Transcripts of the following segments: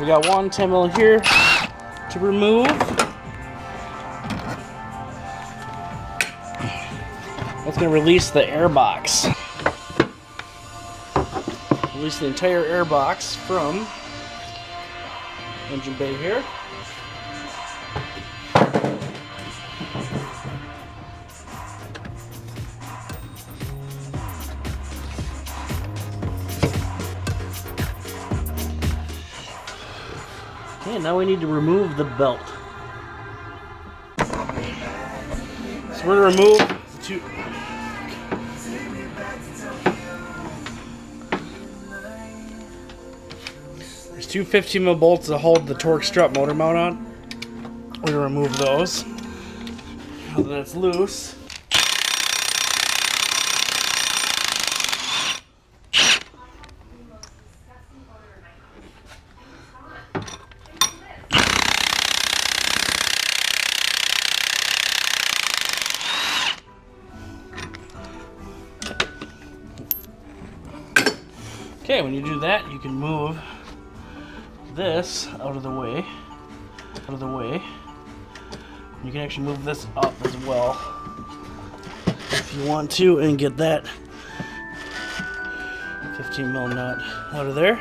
we got one 10mm here to remove. That's going to release the air box. Release the entire air box from engine bay here. Okay, now we need to remove the belt. So we're going to remove the two. There's two 15mm bolts that hold the torque strut motor mount on. We're going to remove those. Now that it's loose. Okay, when you do that, you can move this out of the way. You can actually move this up as well if you want to, and get that 15mm nut out of there.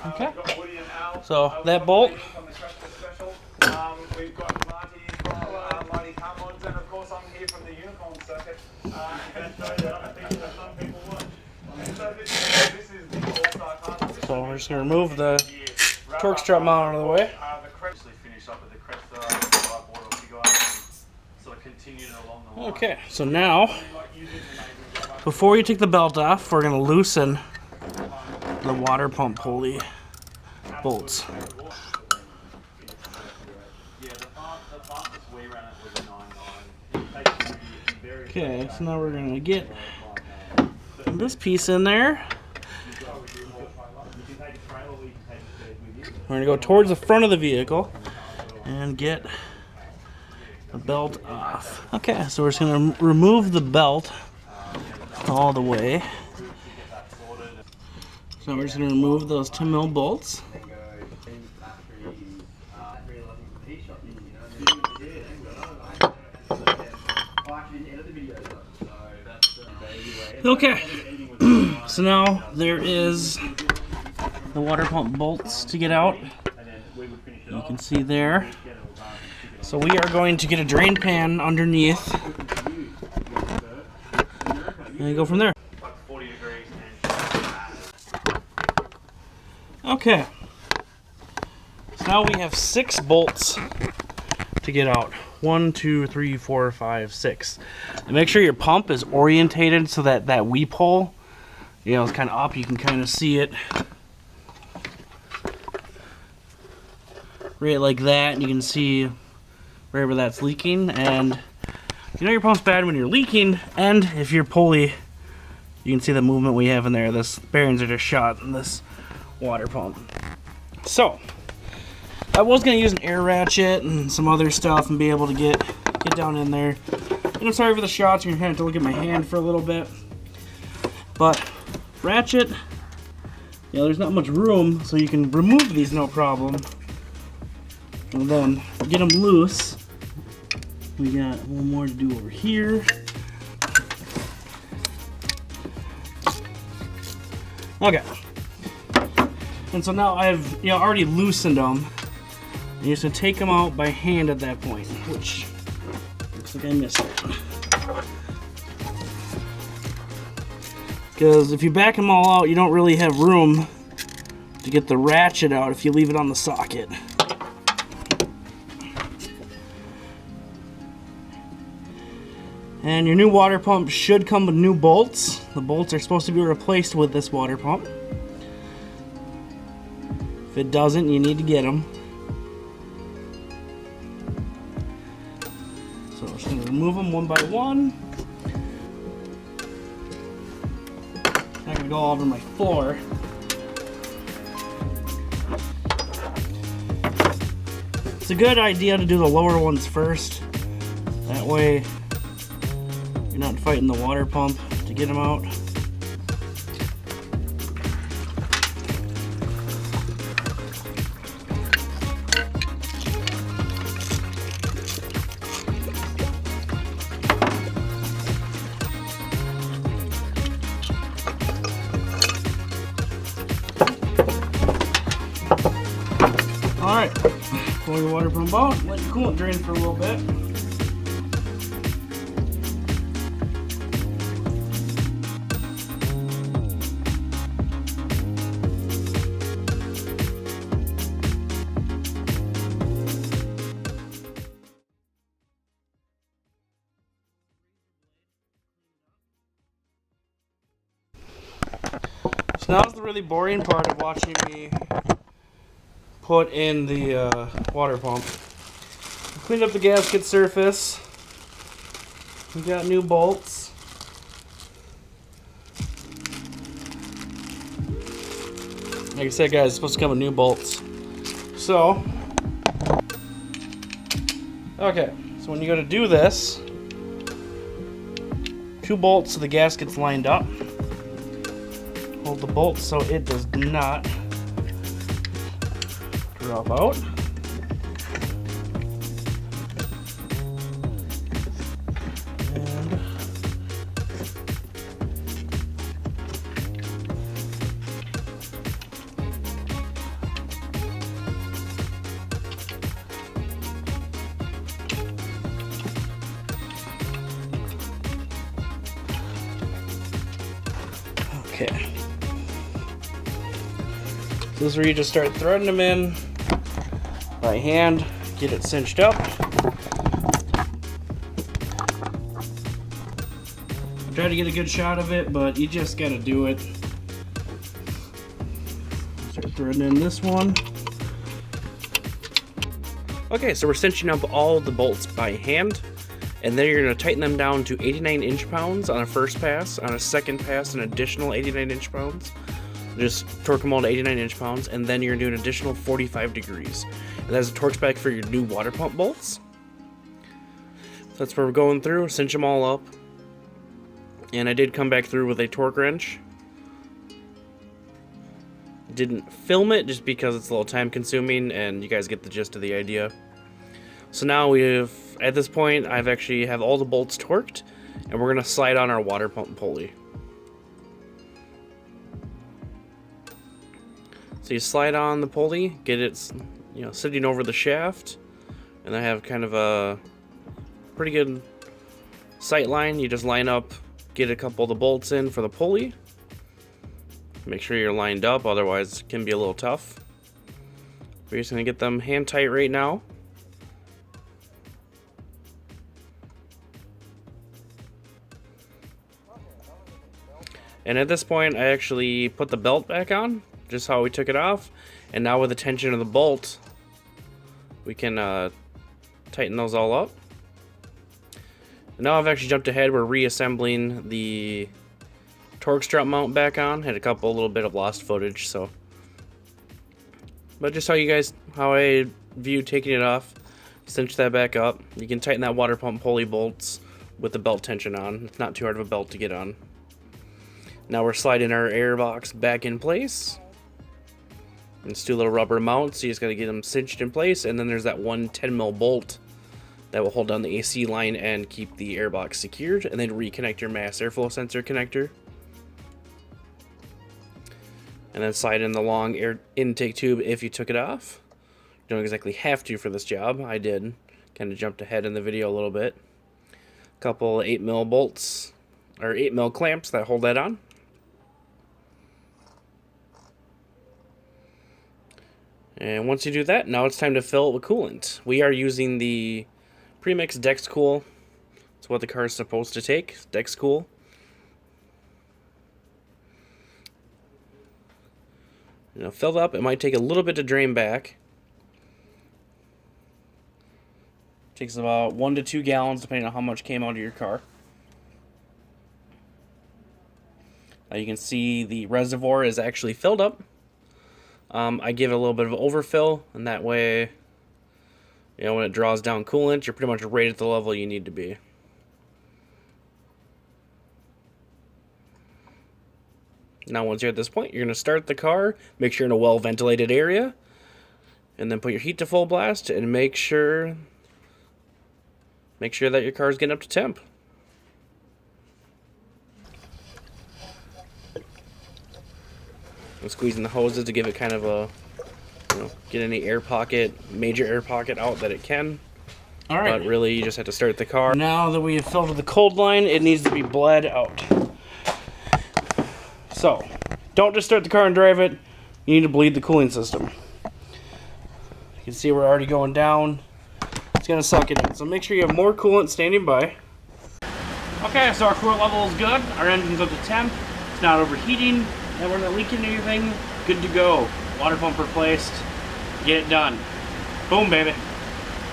Okay. So that bolt. We've got Marty from Marty Carmons, and of course I'm here from the Unicorn Circuit. So we're just going to remove the torque strut mount out of the way. Okay, so now, before you take the belt off, we're going to loosen the water pump pulley bolts. Okay, so now we're going to get this piece in there. We're going to go towards the front of the vehicle and get the belt off. Okay, so we're just going to remove the belt all the way. So we're just going to remove those 10mm bolts. Okay, so now there is the water pump bolts to get out. You can see there. So we are going to get a drain pan underneath and go from there. Okay, so now we have 6 bolts to get out. 1, 2, 3, 4, 5, 6. And make sure your pump is orientated so that that weep hole, you know, is kind of up. You can kind of see it right like that, and you can see wherever that's leaking. And you know your pump's bad when you're leaking, and if your pulley, you can see the movement we have in there. This bearings are just shot in this water pump. So I was going to use an air ratchet and some other stuff and be able to get down in there. And I'm sorry for the shots, you're going to have to look at my hand for a little bit. But ratchet, you know, there's not much room, so you can remove these no problem. And then get them loose. We got one more to do over here. Okay. And so now I've already loosened them. And you're just going to take them out by hand at that point, which looks like I missed it. Because if you back them all out, you don't really have room to get the ratchet out if you leave it on the socket. And your new water pump should come with new bolts. The bolts are supposed to be replaced with this water pump. If it doesn't, you need to get them. So I'm just going to remove them one by one. go all over my floor. It's a good idea to do the lower ones first. That way you're not fighting the water pump to get them out. Alright, pull your water pump out, let your coolant drain for a little bit. So now's the really boring part of watching me put in the water pump. Cleaned up the gasket surface. We got new bolts. Like I said, guys, it's supposed to come with new bolts. So, okay, so when you go to do this, 2 bolts so the gasket's lined up. Hold the bolt so it does not drop out. And okay. So this is where you just start threading them in by hand, get it cinched up. Try to get a good shot of it, but you just gotta do it. Start threading in this one. Okay, so we're cinching up all the bolts by hand, and then you're gonna tighten them down to 89 inch-pounds on a first pass. On a second pass, an additional 89 inch-pounds. Just torque them all to 89 inch-pounds, and then you're gonna do an additional 45 degrees. And that's a torque spec for your new water pump bolts. So that's where we're going through, cinch them all up. And I did come back through with a torque wrench. Didn't film it just because it's a little time consuming, and you guys get the gist of the idea. So now at this point, I've actually have all the bolts torqued, and we're gonna slide on our water pump pulley. So you slide on the pulley, get it, sitting over the shaft, and I have kind of a pretty good sight line. You just line up, get a couple of the bolts in for the pulley. Make sure you're lined up, otherwise it can be a little tough. We're just gonna get them hand tight right now. And at this point, I actually put the belt back on, just how we took it off. And now with the tension of the bolt, we can tighten those all up. And now I've actually jumped ahead. We're reassembling the torque strap mount back on. Had a little bit of lost footage, so. But just how I view taking it off, cinch that back up. You can tighten that water pump pulley bolts with the belt tension on. It's not too hard of a belt to get on. Now we're sliding our air box back in place. And just do a little rubber mount, so you just gotta get them cinched in place. And then there's that one 10mm bolt that will hold down the AC line and keep the air box secured. And then reconnect your mass airflow sensor connector. And then slide in the long air intake tube if you took it off. You don't exactly have to for this job. I did. Kind of jumped ahead in the video a little bit. A couple 8mm bolts, or 8mm clamps that hold that on. And once you do that, now it's time to fill it with coolant. We are using the premixed Dex Cool. It's what the car is supposed to take, Dex Cool. Filled up, it might take a little bit to drain back. Takes about 1 to 2 gallons depending on how much came out of your car. You can see the reservoir is actually filled up. I give it a little bit of overfill, and that way, you know, when it draws down coolant, you're pretty much right at the level you need to be. Now once you're at this point, you're going to start the car, make sure you're in a well-ventilated area, and then put your heat to full blast, and make sure that your car's getting up to temp. I'm squeezing the hoses to give it kind of a, you know, get any major air pocket out that it can. All right. But really, you just have to start the car. Now that we have filled the cold line, it needs to be bled out. So, don't just start the car and drive it. You need to bleed the cooling system. You can see we're already going down. It's going to suck it in. So make sure you have more coolant standing by. Okay, so our coolant level is good. Our engine's up to temp. It's not overheating. And we're not leaking anything. Good to go. Water pump replaced. Get it done. Boom, baby.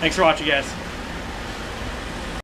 Thanks for watching, guys.